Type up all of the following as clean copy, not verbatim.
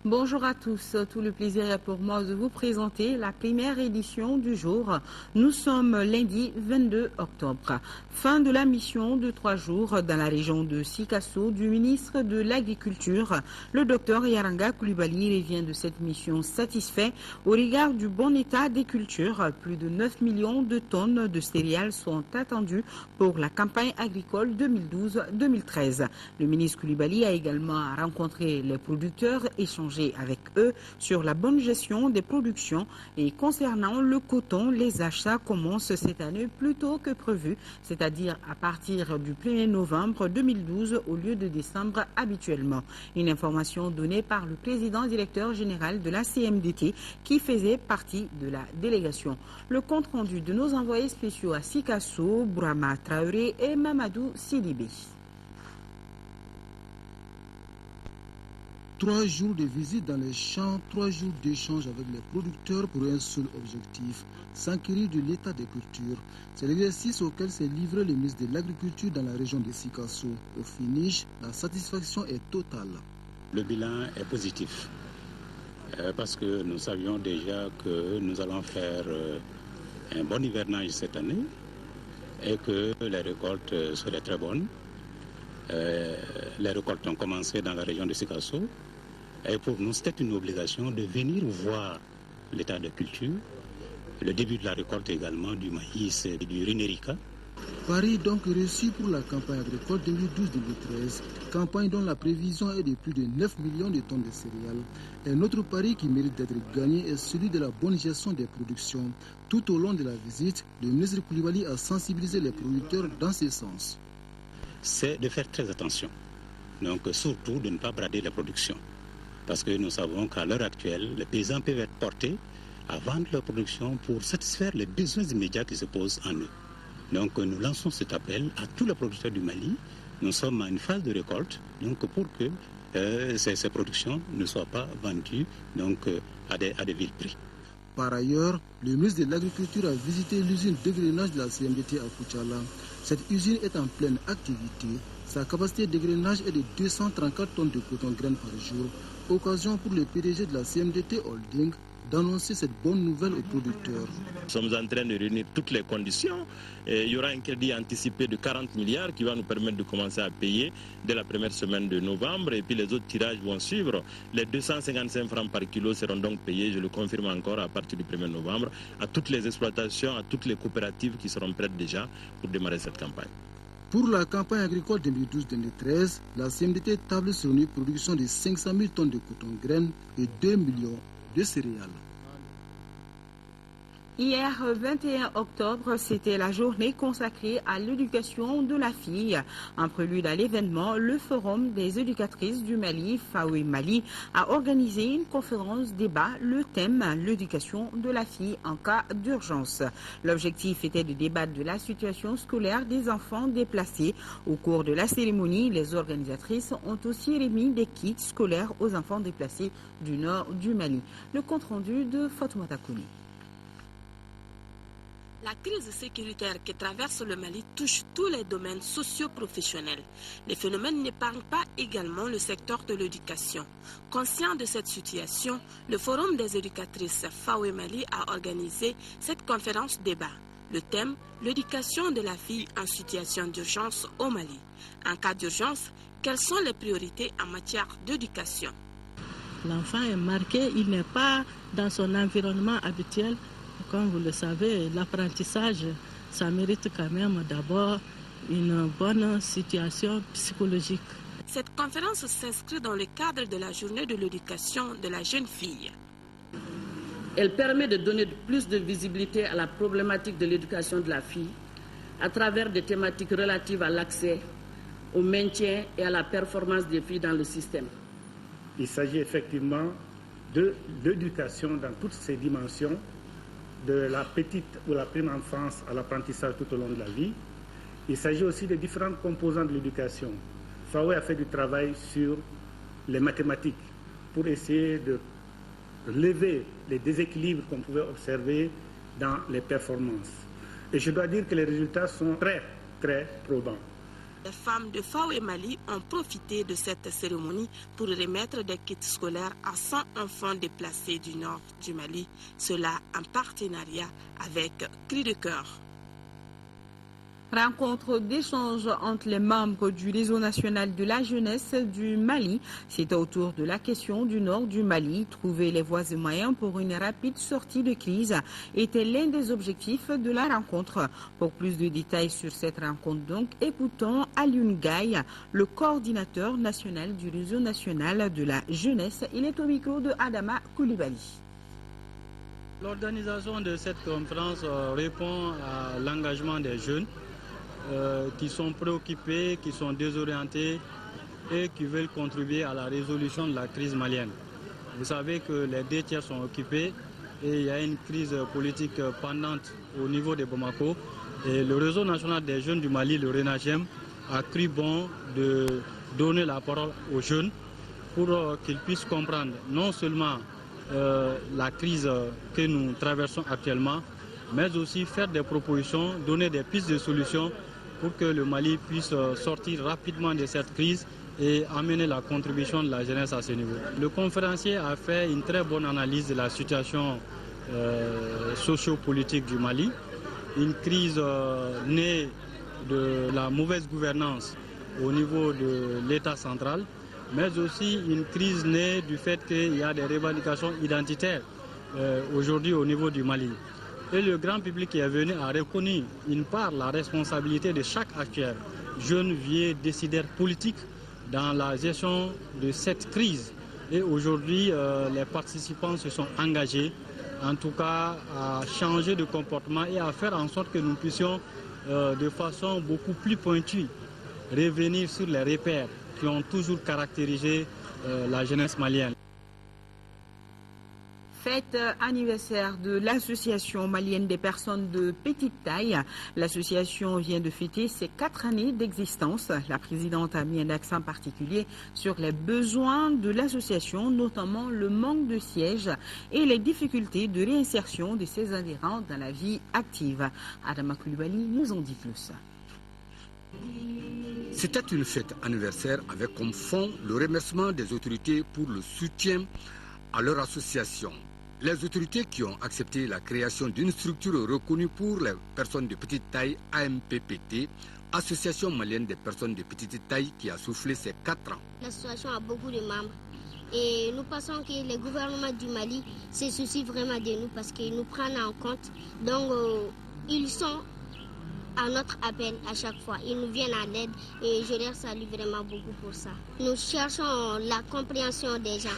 Bonjour à tous, tout le plaisir est pour moi de vous présenter la première édition du jour. Nous sommes lundi 22 octobre. Fin de la mission de 3 jours dans la région de Sikasso du ministre de l'Agriculture. Le docteur Yaranga Coulibaly revient de cette mission satisfait au regard du bon état des cultures. Plus de 9 millions de tonnes de céréales sont attendues pour la campagne agricole 2012-2013. Le ministre Coulibaly a également rencontré les producteurs, échangé avec eux sur la bonne gestion des productions et concernant le coton, les achats commencent cette année plus tôt que prévu, c'est-à-dire à partir du 1er novembre 2012 au lieu de décembre habituellement. Une information donnée par le président directeur général de la CMDT qui faisait partie de la délégation. Le compte rendu de nos envoyés spéciaux à Sikasso, Bourama Traoré et Mamadou Sidibé. 3 jours de visite dans les champs, 3 jours d'échange avec les producteurs pour un seul objectif, s'enquérir de l'état des cultures. C'est l'exercice auquel s'est livré le ministre de l'Agriculture dans la région de Sikasso. Au finish, la satisfaction est totale. Le bilan est positif parce que nous savions déjà que nous allons faire un bon hivernage cette année et que les récoltes seraient très bonnes. Les récoltes ont commencé dans la région de Sikasso. Et pour nous, c'était une obligation de venir voir l'état de culture, le début de la récolte également du maïs et du Rinerica. Paris donc reçu pour la campagne agricole 2012-2013, campagne dont la prévision est de plus de 9 millions de tonnes de céréales. Un autre pari qui mérite d'être gagné est celui de la bonne gestion des productions. Tout au long de la visite, le ministre Coulibaly a sensibilisé les producteurs dans ce sens. C'est de faire très attention, donc surtout de ne pas brader la production. Parce que nous savons qu'à l'heure actuelle, les paysans peuvent être portés à vendre leur production pour satisfaire les besoins immédiats qui se posent en eux. Donc nous lançons cet appel à tous les producteurs du Mali. Nous sommes à une phase de récolte, donc pour que ces productions ne soient pas vendues donc, à des vil prix. Par ailleurs, le ministre de l'Agriculture a visité l'usine de grainage de la CMDT à Kouchala. Cette usine est en pleine activité. Sa capacité de grainage est de 234 tonnes de coton graine par jour. Occasion pour le PDG de la CMDT Holding d'annoncer cette bonne nouvelle aux producteurs. Nous sommes en train de réunir toutes les conditions. Et il y aura un crédit anticipé de 40 milliards qui va nous permettre de commencer à payer dès la première semaine de novembre. Et puis les autres tirages vont suivre. Les 255 francs par kilo seront donc payés, je le confirme encore, à partir du 1er novembre, à toutes les exploitations, à toutes les coopératives qui seront prêtes déjà pour démarrer cette campagne. Pour la campagne agricole 2012-2013, la CMDT table sur une production de 500 000 tonnes de coton graine et 2 millions de céréales. Hier, 21 octobre, c'était la journée consacrée à l'éducation de la fille. En prélude à l'événement, le Forum des éducatrices du Mali, Fawe Mali, a organisé une conférence débat, le thème « L'éducation de la fille en cas d'urgence ». L'objectif était de débattre de la situation scolaire des enfants déplacés. Au cours de la cérémonie, les organisatrices ont aussi remis des kits scolaires aux enfants déplacés du nord du Mali. Le compte-rendu de Fatoumata Kouni. La crise sécuritaire qui traverse le Mali touche tous les domaines socio-professionnels. Les phénomènes n'épargnent pas également le secteur de l'éducation. Conscient de cette situation, le Forum des éducatrices Fawe Mali a organisé cette conférence débat. Le thème, l'éducation de la fille en situation d'urgence au Mali. En cas d'urgence, quelles sont les priorités en matière d'éducation? L'enfant est marqué, il n'est pas dans son environnement habituel. Comme vous le savez, l'apprentissage, ça mérite quand même d'abord une bonne situation psychologique. Cette conférence s'inscrit dans le cadre de la journée de l'éducation de la jeune fille. Elle permet de donner plus de visibilité à la problématique de l'éducation de la fille à travers des thématiques relatives à l'accès, au maintien et à la performance des filles dans le système. Il s'agit effectivement de l'éducation dans toutes ses dimensions, de la petite ou la prime enfance à l'apprentissage tout au long de la vie. Il s'agit aussi des différentes composantes de l'éducation. Fawe a fait du travail sur les mathématiques pour essayer de lever les déséquilibres qu'on pouvait observer dans les performances. Et je dois dire que les résultats sont très, très probants. Les femmes de Fao et Mali ont profité de cette cérémonie pour remettre des kits scolaires à 100 enfants déplacés du nord du Mali, cela en partenariat avec Cris de Cœur. Rencontre d'échange entre les membres du réseau national de la jeunesse du Mali. C'était autour de la question du nord du Mali. Trouver les voies et moyens pour une rapide sortie de crise était l'un des objectifs de la rencontre. Pour plus de détails sur cette rencontre, donc, écoutons Alioune Gaye, le coordinateur national du réseau national de la jeunesse. Il est au micro de Adama Koulibaly. L'organisation de cette conférence répond à l'engagement des jeunes qui sont préoccupés, qui sont désorientés et qui veulent contribuer à la résolution de la crise malienne. Vous savez que les 2 tiers sont occupés et il y a une crise politique pendante au niveau de Bamako. Et le réseau national des jeunes du Mali, le RENAGEM, a cru bon de donner la parole aux jeunes pour qu'ils puissent comprendre non seulement la crise que nous traversons actuellement, mais aussi faire des propositions, donner des pistes de solutions pour que le Mali puisse sortir rapidement de cette crise et amener la contribution de la jeunesse à ce niveau. Le conférencier a fait une très bonne analyse de la situation socio-politique du Mali, une crise née de la mauvaise gouvernance au niveau de l'État central, mais aussi une crise née du fait qu'il y a des revendications identitaires aujourd'hui au niveau du Mali. Et le grand public qui est venu a reconnu une part la responsabilité de chaque acteur, jeunes, vieux, décideurs politiques, dans la gestion de cette crise. Et aujourd'hui, les participants se sont engagés, en tout cas, à changer de comportement et à faire en sorte que nous puissions, de façon beaucoup plus pointue, revenir sur les repères qui ont toujours caractérisé la jeunesse malienne. Fête anniversaire de l'Association malienne des personnes de petite taille. L'association vient de fêter ses 4 années d'existence. La présidente a mis un accent particulier sur les besoins de l'association, notamment le manque de sièges et les difficultés de réinsertion de ses adhérents dans la vie active. Adama Koulibaly nous en dit plus. C'était une fête anniversaire avec comme fond le remerciement des autorités pour le soutien à leur association. Les autorités qui ont accepté la création d'une structure reconnue pour les personnes de petite taille, AMPPT, Association malienne des personnes de petite taille, qui a soufflé ses 4 ans. L'association a beaucoup de membres et nous pensons que le gouvernement du Mali se soucie vraiment de nous parce qu'ils nous prennent en compte. Donc ils sont à notre appel à chaque fois. Ils nous viennent en aide et je leur salue vraiment beaucoup pour ça. Nous cherchons la compréhension des gens.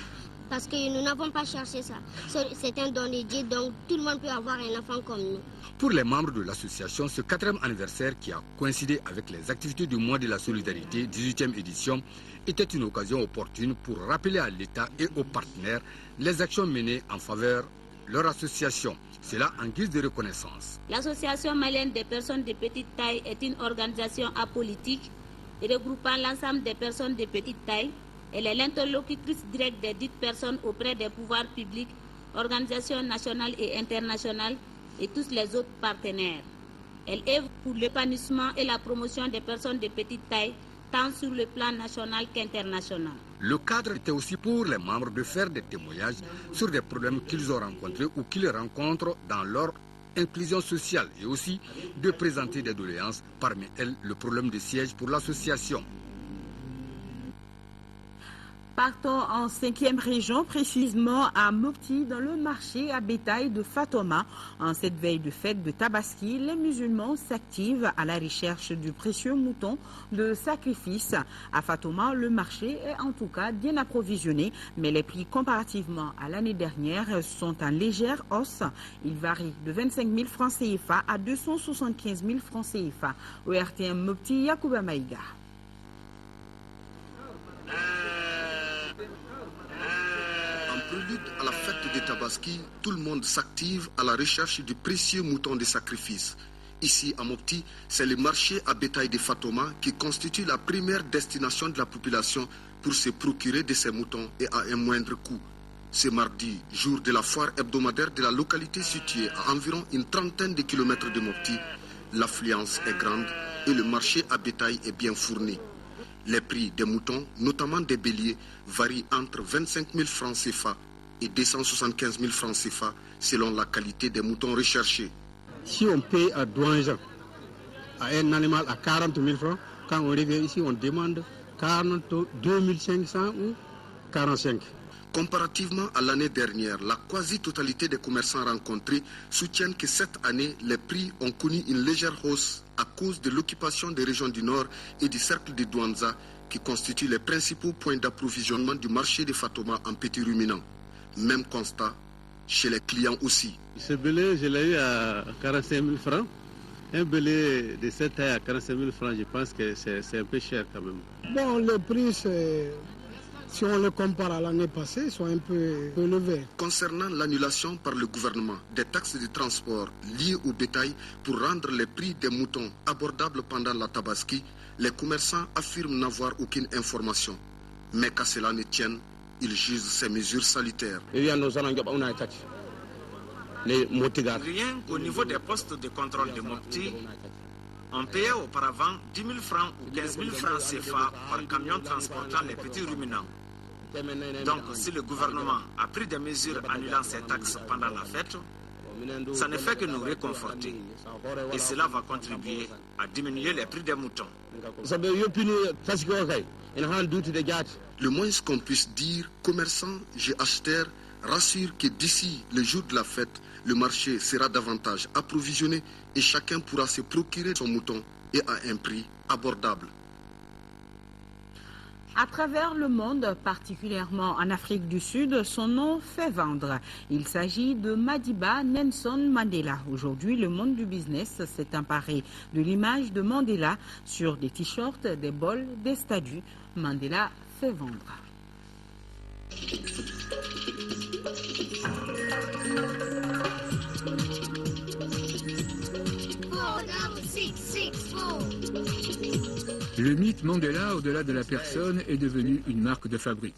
Parce que nous n'avons pas cherché ça. C'est un don de Dieu, donc tout le monde peut avoir un enfant comme nous. Pour les membres de l'association, ce 4e anniversaire qui a coïncidé avec les activités du mois de la solidarité, 18e édition, était une occasion opportune pour rappeler à l'État et aux partenaires les actions menées en faveur de leur association. Cela en guise de reconnaissance. L'Association malienne des personnes de petite taille est une organisation apolitique regroupant l'ensemble des personnes de petite taille. Elle est l'interlocutrice directe des dites personnes auprès des pouvoirs publics, organisations nationales et internationales et tous les autres partenaires. Elle œuvre pour l'épanouissement et la promotion des personnes de petite taille, tant sur le plan national qu'international. Le cadre était aussi pour les membres de faire des témoignages sur des problèmes qu'ils ont rencontrés ou qu'ils rencontrent dans leur inclusion sociale et aussi de présenter des doléances, parmi elles le problème de siège pour l'association. Partons en 5e région, précisément à Mopti, dans le marché à bétail de Fatoma. En cette veille de fête de Tabaski, les musulmans s'activent à la recherche du précieux mouton de sacrifice. À Fatoma, le marché est en tout cas bien approvisionné, mais les prix comparativement à l'année dernière sont en légère hausse. Ils varient de 25 000 francs CFA à 275 000 francs CFA. Au RTM Mopti, Yacouba Maïga. Prélude à la fête de Tabaski, tout le monde s'active à la recherche du précieux mouton de sacrifice. Ici, à Mopti, c'est le marché à bétail de Fatoma qui constitue la première destination de la population pour se procurer de ces moutons et à un moindre coût. Ce mardi, jour de la foire hebdomadaire de la localité située à environ une trentaine de kilomètres de Mopti, L'affluence est grande et le marché à bétail est bien fourni. Les prix des moutons, notamment des béliers, varient entre 25 000 francs CFA et 275 000 francs CFA selon la qualité des moutons recherchés. Si on paye à Douanja à un animal à 40 000 francs, quand on revient ici, on demande 42 500 ou 45 000. Comparativement à l'année dernière, la quasi-totalité des commerçants rencontrés soutiennent que cette année, les prix ont connu une légère hausse à cause de l'occupation des régions du Nord et du cercle de Douanza, qui constituent les principaux points d'approvisionnement du marché de Fatoma en petits ruminants. Même constat chez les clients aussi. Ce belé, je l'ai eu à 45 000 francs. Un belé de cette taille à 45 000 francs, je pense que c'est un peu cher quand même. Bon, le prix, si on le compare à l'année passée, sont un peu élevés. Concernant l'annulation par le gouvernement des taxes de transport liées au bétail pour rendre les prix des moutons abordables pendant la Tabaski, les commerçants affirment n'avoir aucune information. Mais qu'à cela ne tienne, ils jugent ces mesures sanitaires. Rien qu'au niveau des postes de contrôle de Mopti, on payait auparavant 10 000 francs ou 15 000 francs CFA par camion transportant les petits ruminants. Donc, si le gouvernement a pris des mesures annulant ces taxes pendant la fête, ça ne fait que nous réconforter. Et cela va contribuer à diminuer les prix des moutons. Le moins qu'on puisse dire, commerçants et acheteurs rassurent que d'ici le jour de la fête, le marché sera davantage approvisionné et chacun pourra se procurer son mouton et à un prix abordable. À travers le monde, particulièrement en Afrique du Sud, son nom fait vendre. Il s'agit de Madiba Nelson Mandela. Aujourd'hui, le monde du business s'est emparé de l'image de Mandela sur des t-shirts, des bols, des statues. Mandela fait vendre. Le mythe Mandela, au-delà de la personne, est devenu une marque de fabrique.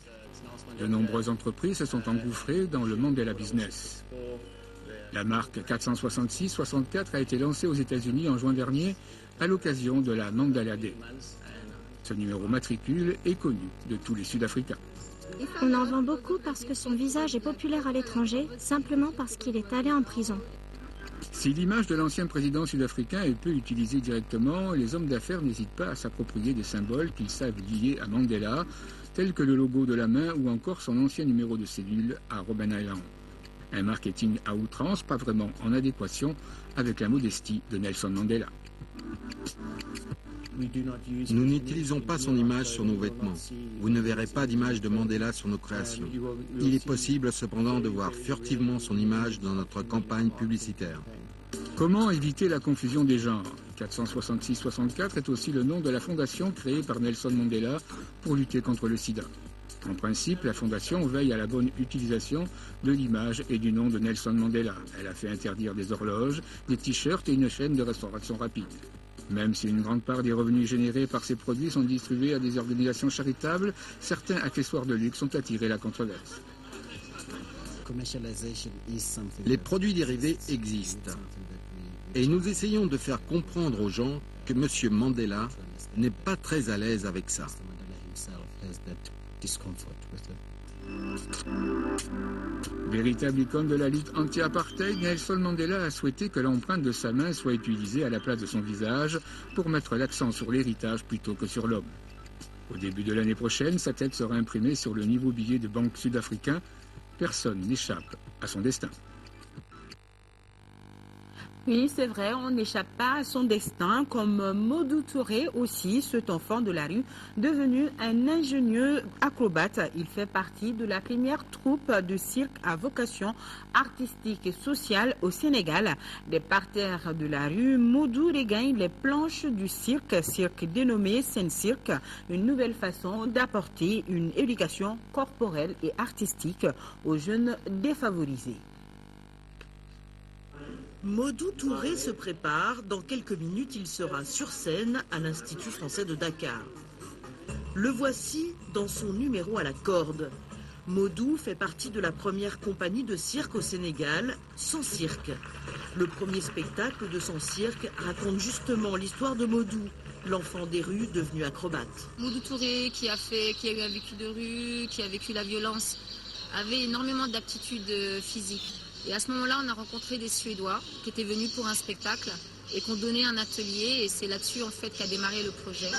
De nombreuses entreprises se sont engouffrées dans le Mandela Business. La marque 466-64 a été lancée aux États-Unis en juin dernier à l'occasion de la Mandela Day. Ce numéro matricule est connu de tous les Sud-Africains. On en vend beaucoup parce que son visage est populaire à l'étranger, simplement parce qu'il est allé en prison. Si l'image de l'ancien président sud-africain est peu utilisée directement, les hommes d'affaires n'hésitent pas à s'approprier des symboles qu'ils savent liés à Mandela, tels que le logo de la main ou encore son ancien numéro de cellule à Robben Island. Un marketing à outrance, pas vraiment en adéquation avec la modestie de Nelson Mandela. Nous n'utilisons pas son image sur nos vêtements. Vous ne verrez pas d'image de Mandela sur nos créations. Il est possible cependant de voir furtivement son image dans notre campagne publicitaire. Comment éviter la confusion des genres ? 466-64 est aussi le nom de la fondation créée par Nelson Mandela pour lutter contre le sida. En principe, la fondation veille à la bonne utilisation de l'image et du nom de Nelson Mandela. Elle a fait interdire des horloges, des t-shirts et une chaîne de restauration rapide. Même si une grande part des revenus générés par ces produits sont distribués à des organisations charitables, certains accessoires de luxe ont attiré la controverse. Les produits dérivés existent. Et nous essayons de faire comprendre aux gens que M. Mandela n'est pas très à l'aise avec ça. Véritable icône de la lutte anti-apartheid, Nelson Mandela a souhaité que l'empreinte de sa main soit utilisée à la place de son visage pour mettre l'accent sur l'héritage plutôt que sur l'homme. Au début de l'année prochaine, sa tête sera imprimée sur le nouveau billet de banque sud-africain. Personne n'échappe à son destin. Oui, c'est vrai, on n'échappe pas à son destin, comme Modou Touré aussi, cet enfant de la rue, devenu un ingénieux acrobate. Il fait partie de la première troupe de cirque à vocation artistique et sociale au Sénégal. Des parterres de la rue, Modou regagne les planches du cirque dénommé Seine-Cirque, une nouvelle façon d'apporter une éducation corporelle et artistique aux jeunes défavorisés. Modou Touré se prépare. Dans quelques minutes, il sera sur scène à l'Institut français de Dakar. Le voici dans son numéro à la corde. Modou fait partie de la première compagnie de cirque au Sénégal, Son Cirque. Le premier spectacle de Son Cirque raconte justement l'histoire de Modou, l'enfant des rues devenu acrobate. Modou Touré, qui a eu un vécu de rue, qui a vécu la violence, avait énormément d'aptitudes physiques. Et à ce moment-là, on a rencontré des Suédois qui étaient venus pour un spectacle et qui ont donné un atelier. Et c'est là-dessus, en fait, qu'a démarré le projet.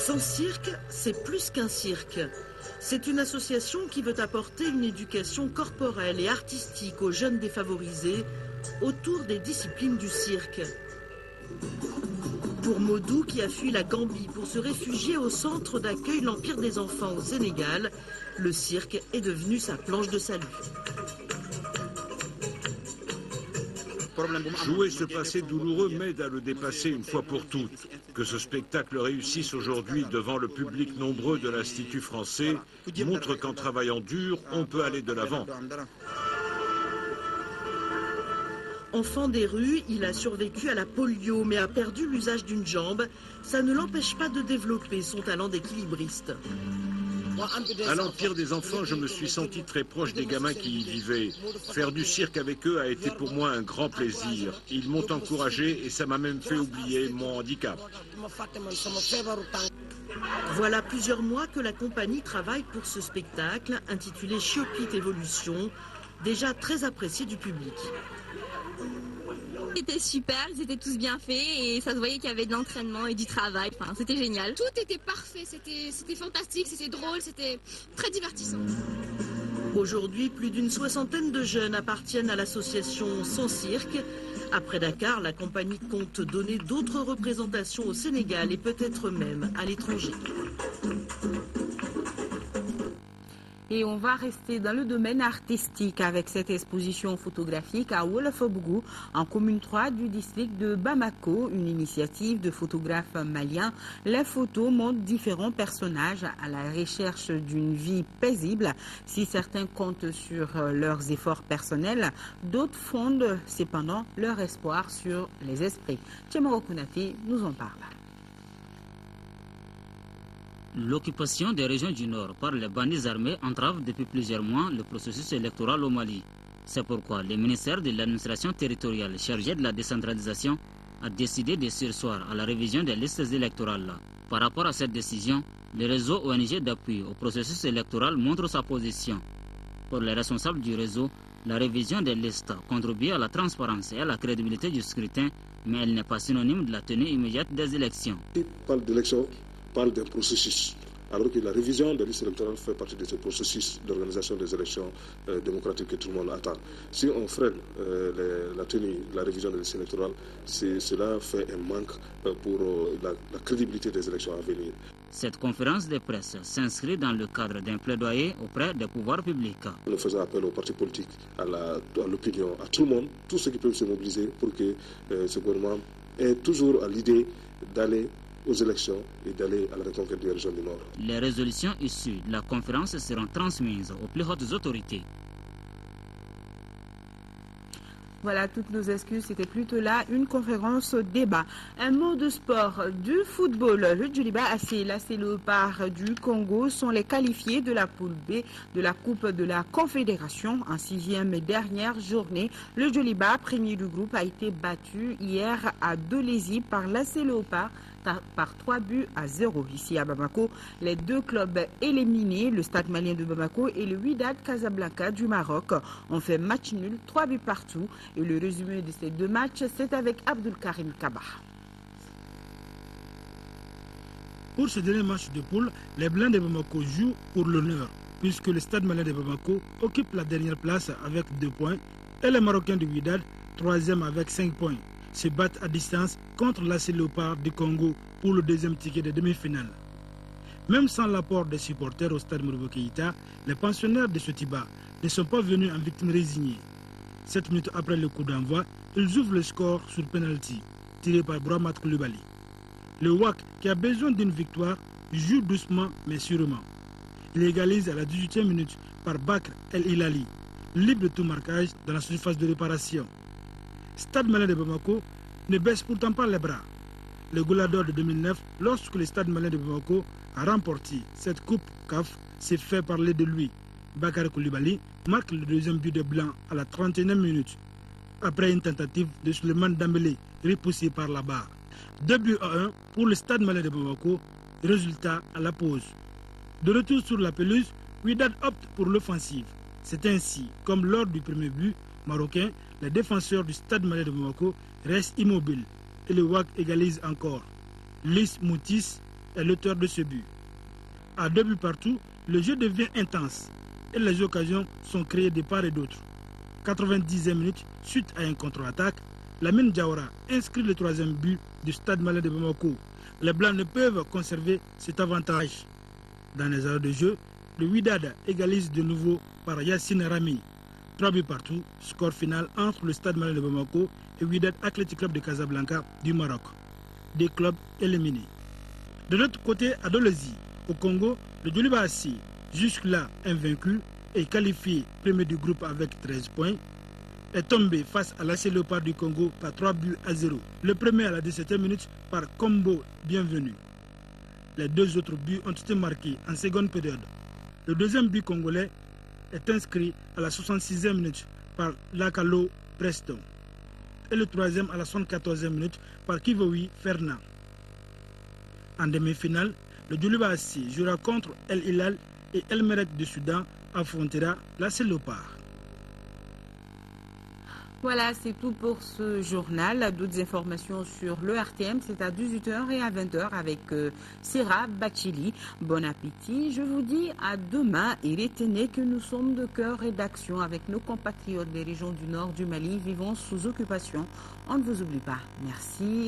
Son Cirque, c'est plus qu'un cirque. C'est une association qui veut apporter une éducation corporelle et artistique aux jeunes défavorisés autour des disciplines du cirque. Pour Modou, qui a fui la Gambie pour se réfugier au centre d'accueil l'Empire des enfants au Sénégal, le cirque est devenu sa planche de salut. Jouer ce passé douloureux m'aide à le dépasser une fois pour toutes. Que ce spectacle réussisse aujourd'hui devant le public nombreux de l'Institut français montre qu'en travaillant dur, on peut aller de l'avant. Enfant des rues, il a survécu à la polio mais a perdu l'usage d'une jambe. Ça ne l'empêche pas de développer son talent d'équilibriste. À l'Empire des enfants, je me suis senti très proche des gamins qui y vivaient. Faire du cirque avec eux a été pour moi un grand plaisir. Ils m'ont encouragé et ça m'a même fait oublier mon handicap. Voilà plusieurs mois que la compagnie travaille pour ce spectacle intitulé Chiopit Evolution, déjà très apprécié du public. C'était super, ils étaient tous bien faits et ça se voyait qu'il y avait de l'entraînement et du travail. Enfin, c'était génial. Tout était parfait, c'était fantastique, c'était drôle, c'était très divertissant. Aujourd'hui, plus d'une soixantaine de jeunes appartiennent à l'association Son Cirque. Après Dakar, la compagnie compte donner d'autres représentations au Sénégal et peut-être même à l'étranger. Et on va rester dans le domaine artistique avec cette exposition photographique à Wolofobougou, en commune 3 du district de Bamako, une initiative de photographes maliens. Les photos montrent différents personnages à la recherche d'une vie paisible. Si certains comptent sur leurs efforts personnels, d'autres fondent cependant leur espoir sur les esprits. Tchemoro Konaté nous en parle. L'occupation des régions du Nord par les bandits armés entrave depuis plusieurs mois le processus électoral au Mali. C'est pourquoi le ministère de l'administration territoriale chargé de la décentralisation a décidé de surseoir à la révision des listes électorales. Par rapport à cette décision, le réseau ONG d'appui au processus électoral montre sa position. Pour les responsables du réseau, la révision des listes contribue à la transparence et à la crédibilité du scrutin, mais elle n'est pas synonyme de la tenue immédiate des élections. Parle d'un processus, alors que la révision des listes électorales fait partie de ce processus d'organisation des élections démocratiques que tout le monde attend. Si on freine la tenue, la révision des listes électorales, cela fait un manque pour la crédibilité des élections à venir. Cette conférence de presse s'inscrit dans le cadre d'un plaidoyer auprès des pouvoirs publics. Nous faisons appel aux partis politiques, à l'opinion, à tout le monde, tous ceux qui peuvent se mobiliser pour que ce gouvernement ait toujours à l'idée d'aller aux élections et d'aller à la reconquête des régions du Nord. Les résolutions issues de la conférence seront transmises aux plus hautes autorités. Voilà, toutes nos excuses, c'était plutôt là une conférence débat. Un mot de sport, du football. Le Djoliba AC, l'AC Léopard du Congo sont les qualifiés de la poule B de la Coupe de la Confédération. En 6e et dernière journée, le Djoliba, premier du groupe, a été battu hier à Dolezi par l'AC Léopard par 3-0. Ici à Bamako, les deux clubs éliminés, le Stade malien de Bamako et le Wydad Casablanca du Maroc, ont fait match nul, 3 buts partout. Et le résumé de ces deux matchs, c'est avec Abdul Karim Kaba. Pour ce dernier match de poule, les Blancs de Bamako jouent pour l'honneur, puisque le Stade malien de Bamako occupe la dernière place avec 2 points et les Marocains du Wydad, 3e avec 5 points, se battent à distance contre l'AC Léopard du Congo pour le deuxième ticket de demi-finale. Même sans l'apport des supporters au stade Modibo Keïta, les pensionnaires de Sotiba ne sont pas venus en victime résignée. 7 minutes après le coup d'envoi, ils ouvrent le score sur penalty, tiré par Brahmat Koulibaly. Le WAC, qui a besoin d'une victoire, joue doucement mais sûrement. Il égalise à la 18e minute par Bakr El Hilali, libre de tout marquage dans la surface de réparation. Stade malien de Bamako ne baisse pourtant pas les bras. Le Goulador de 2009, lorsque le Stade malien de Bamako a remporté cette coupe CAF s'est fait parler de lui. Bakary Coulibaly marque le deuxième but de Blanc à la 31e minute, après une tentative de Souleymane Dembélé repoussée par la barre. 2-1 pour le Stade Malien de Bamako, résultat à la pause. De retour sur la pelouse, Wydad opte pour l'offensive. C'est ainsi, comme lors du premier but marocain, les défenseurs du Stade Malien de Bamako restent immobiles et le WAC égalise encore. Lys Moutis est l'auteur de ce but. À 2 buts partout, le jeu devient intense et les occasions sont créées de part et d'autre. 90e minute, suite à un contre-attaque, Lamine Diawara inscrit le 3e but du Stade Malien de Bamako. Les Blancs ne peuvent conserver cet avantage. Dans les arrêts de jeu, le Wydad égalise de nouveau par Yassine Rami. 3 buts partout, score final entre le Stade Malien de Bamako et Wydad Athletic Club de Casablanca du Maroc. Des clubs éliminés. De l'autre côté, à Dolezi, au Congo, le Djoliba Assi, jusque-là invaincu et qualifié premier du groupe avec 13 points, est tombé face à l'AS Léopard du Congo par 3-0. Le premier à la 17e minute par Combo Bienvenu. Les 2 autres buts ont été marqués en seconde période. Le deuxième but congolais est inscrit à la 66e minute par Lakalo Preston et le troisième à la 74e minute par Kivoui Fernand. En demi-finale, le Djoliba Assi jouera contre El Hilal et El Merreikh du Soudan affrontera l'AS Léopard. Voilà, c'est tout pour ce journal. D'autres informations sur le RTM, c'est à 18h et à 20h avec Sera Bachili. Bon appétit. Je vous dis à demain et retenez que nous sommes de cœur et d'action avec nos compatriotes des régions du nord du Mali vivant sous occupation. On ne vous oublie pas. Merci.